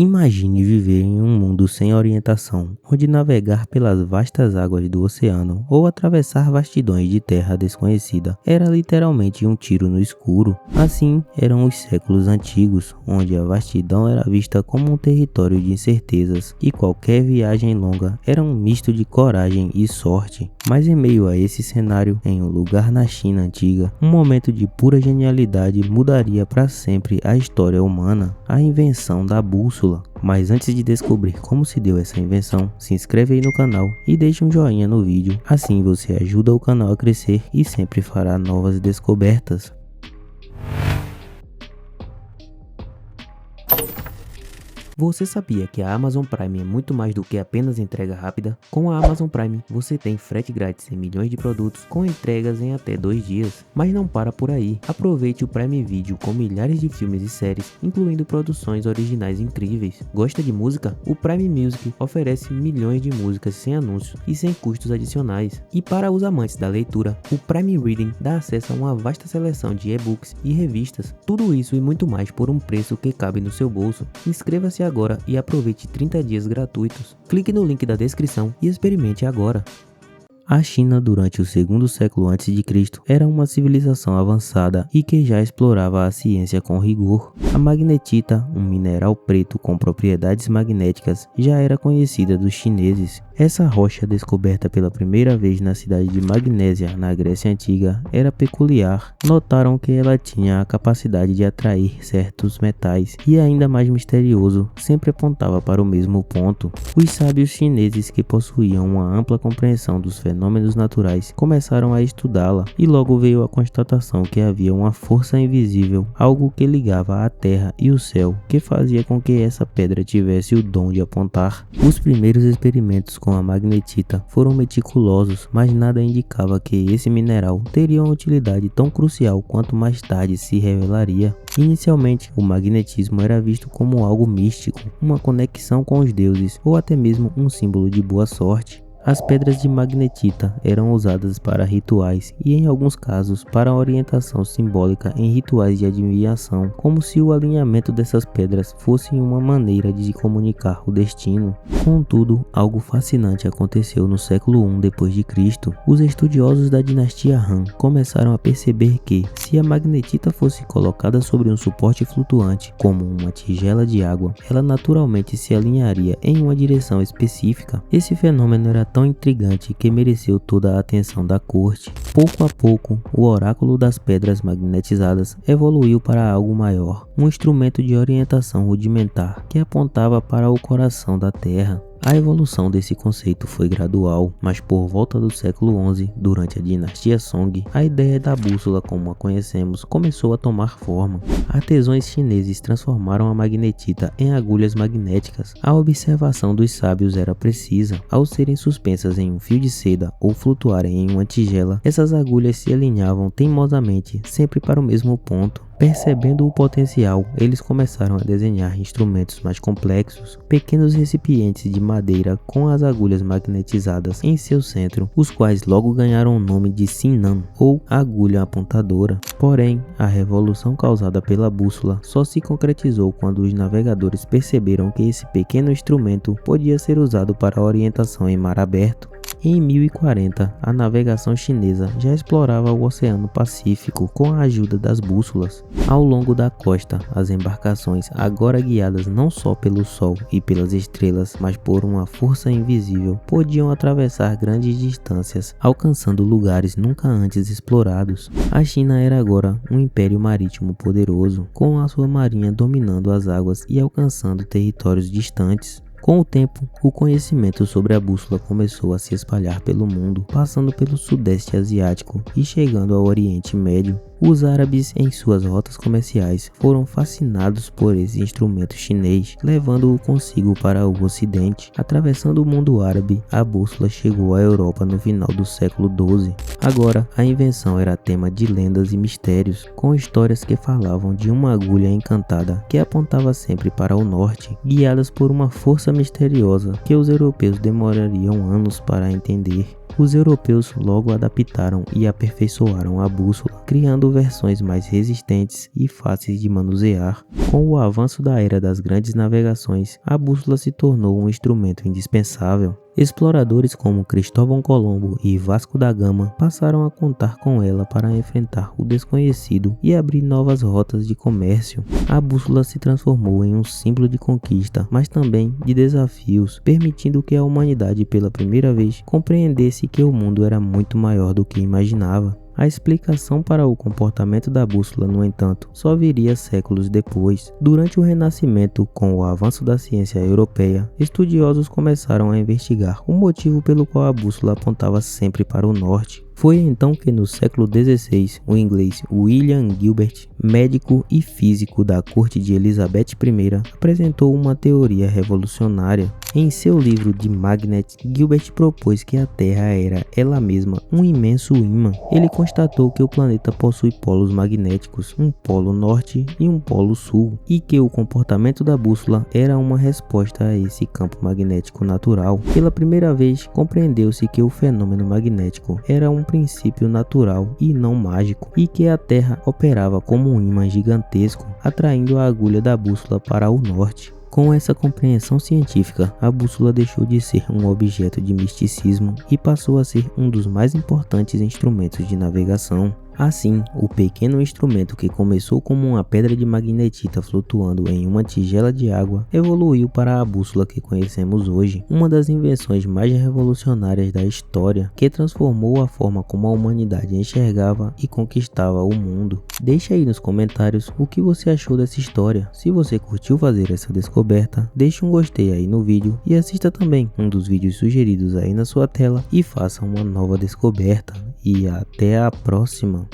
Imagine viver em um mundo sem orientação, onde navegar pelas vastas águas do oceano ou atravessar vastidões de terra desconhecida era literalmente um tiro no escuro. Assim eram os séculos antigos, onde a vastidão era vista como um território de incertezas e qualquer viagem longa era um misto de coragem e sorte. Mas em meio a esse cenário, em um lugar na China antiga, um momento de pura genialidade mudaria para sempre a história humana: a invenção da bússola. Mas antes de descobrir como se deu essa invenção, se inscreve aí no canal e deixa um joinha no vídeo, assim você ajuda o canal a crescer e sempre fará novas descobertas. Você sabia que a Amazon Prime é muito mais do que apenas entrega rápida? Com a Amazon Prime, você tem frete grátis em milhões de produtos com entregas em até 2 dias. Mas não para por aí. Aproveite o Prime Video com milhares de filmes e séries, incluindo produções originais incríveis. Gosta de música? O Prime Music oferece milhões de músicas sem anúncios e sem custos adicionais. E para os amantes da leitura, o Prime Reading dá acesso a uma vasta seleção de e-books e revistas. Tudo isso e muito mais por um preço que cabe no seu bolso. Inscreva-se agora e aproveite 30 dias gratuitos. Clique no link da descrição e experimente agora. A China, durante o segundo século a.C., era uma civilização avançada e que já explorava a ciência com rigor. A magnetita, um mineral preto com propriedades magnéticas, já era conhecida dos chineses. Essa rocha, descoberta pela primeira vez na cidade de Magnésia, na Grécia Antiga, era peculiar. Notaram que ela tinha a capacidade de atrair certos metais e, ainda mais misterioso, sempre apontava para o mesmo ponto. Os sábios chineses, que possuíam uma ampla compreensão dos fenômenos naturais, começaram a estudá-la e logo veio a constatação que havia uma força invisível, algo que ligava a terra e o céu, que fazia com que essa pedra tivesse o dom de apontar. Os primeiros experimentos com a magnetita foram meticulosos, mas nada indicava que esse mineral teria uma utilidade tão crucial quanto mais tarde se revelaria. Inicialmente, o magnetismo era visto como algo místico, uma conexão com os deuses ou até mesmo um símbolo de boa sorte. As pedras de magnetita eram usadas para rituais e, em alguns casos, para orientação simbólica em rituais de adivinhação, como se o alinhamento dessas pedras fosse uma maneira de comunicar o destino. Contudo, algo fascinante aconteceu no século I d.C. Os estudiosos da dinastia Han começaram a perceber que, se a magnetita fosse colocada sobre um suporte flutuante, como uma tigela de água, ela naturalmente se alinharia em uma direção específica. Esse fenômeno era tão intrigante que mereceu toda a atenção da corte. Pouco a pouco, o oráculo das pedras magnetizadas evoluiu para algo maior, um instrumento de orientação rudimentar que apontava para o coração da Terra. A evolução desse conceito foi gradual, mas por volta do século XI, durante a dinastia Song, a ideia da bússola como a conhecemos começou a tomar forma. Artesãos chineses transformaram a magnetita em agulhas magnéticas. A observação dos sábios era precisa. Ao serem suspensas em um fio de seda ou flutuarem em uma tigela, essas agulhas se alinhavam teimosamente, sempre para o mesmo ponto. Percebendo o potencial, eles começaram a desenhar instrumentos mais complexos, pequenos recipientes de madeira com as agulhas magnetizadas em seu centro, os quais logo ganharam o nome de Sinan, ou agulha apontadora. Porém, a revolução causada pela bússola só se concretizou quando os navegadores perceberam que esse pequeno instrumento podia ser usado para orientação em mar aberto. Em 1040, a navegação chinesa já explorava o Oceano Pacífico com a ajuda das bússolas. Ao longo da costa, as embarcações, agora guiadas não só pelo Sol e pelas estrelas, mas por uma força invisível, podiam atravessar grandes distâncias, alcançando lugares nunca antes explorados. A China era agora um império marítimo poderoso, com a sua marinha dominando as águas e alcançando territórios distantes. Com o tempo, o conhecimento sobre a bússola começou a se espalhar pelo mundo, passando pelo Sudeste Asiático e chegando ao Oriente Médio. Os árabes, em suas rotas comerciais, foram fascinados por esse instrumento chinês, levando-o consigo para o Ocidente. Atravessando o mundo árabe, a bússola chegou à Europa no final do século XII. Agora, a invenção era tema de lendas e mistérios, com histórias que falavam de uma agulha encantada que apontava sempre para o norte, guiadas por uma força misteriosa que os europeus demorariam anos para entender. Os europeus logo adaptaram e aperfeiçoaram a bússola, criando versões mais resistentes e fáceis de manusear. Com o avanço da era das grandes navegações, a bússola se tornou um instrumento indispensável. Exploradores como Cristóvão Colombo e Vasco da Gama passaram a contar com ela para enfrentar o desconhecido e abrir novas rotas de comércio. A bússola se transformou em um símbolo de conquista, mas também de desafios, permitindo que a humanidade pela primeira vez compreendesse que o mundo era muito maior do que imaginava. A explicação para o comportamento da bússola, no entanto, só viria séculos depois. Durante o Renascimento, com o avanço da ciência europeia, estudiosos começaram a investigar o motivo pelo qual a bússola apontava sempre para o norte. Foi então que no século XVI, o inglês William Gilbert, médico e físico da corte de Elizabeth I, apresentou uma teoria revolucionária. Em seu livro de Magnet, Gilbert propôs que a Terra era ela mesma um imenso ímã. Ele constatou que o planeta possui polos magnéticos, um polo norte e um polo sul, e que o comportamento da bússola era uma resposta a esse campo magnético natural. Pela primeira vez, compreendeu-se que o fenômeno magnético era um princípio natural e não mágico, e que a Terra operava como um ímã gigantesco, atraindo a agulha da bússola para o norte. Com essa compreensão científica, a bússola deixou de ser um objeto de misticismo e passou a ser um dos mais importantes instrumentos de navegação. Assim, o pequeno instrumento que começou como uma pedra de magnetita flutuando em uma tigela de água evoluiu para a bússola que conhecemos hoje, uma das invenções mais revolucionárias da história, que transformou a forma como a humanidade enxergava e conquistava o mundo. Deixe aí nos comentários o que você achou dessa história. Se você curtiu fazer essa descoberta, deixe um gostei aí no vídeo e assista também um dos vídeos sugeridos aí na sua tela e faça uma nova descoberta. E até a próxima!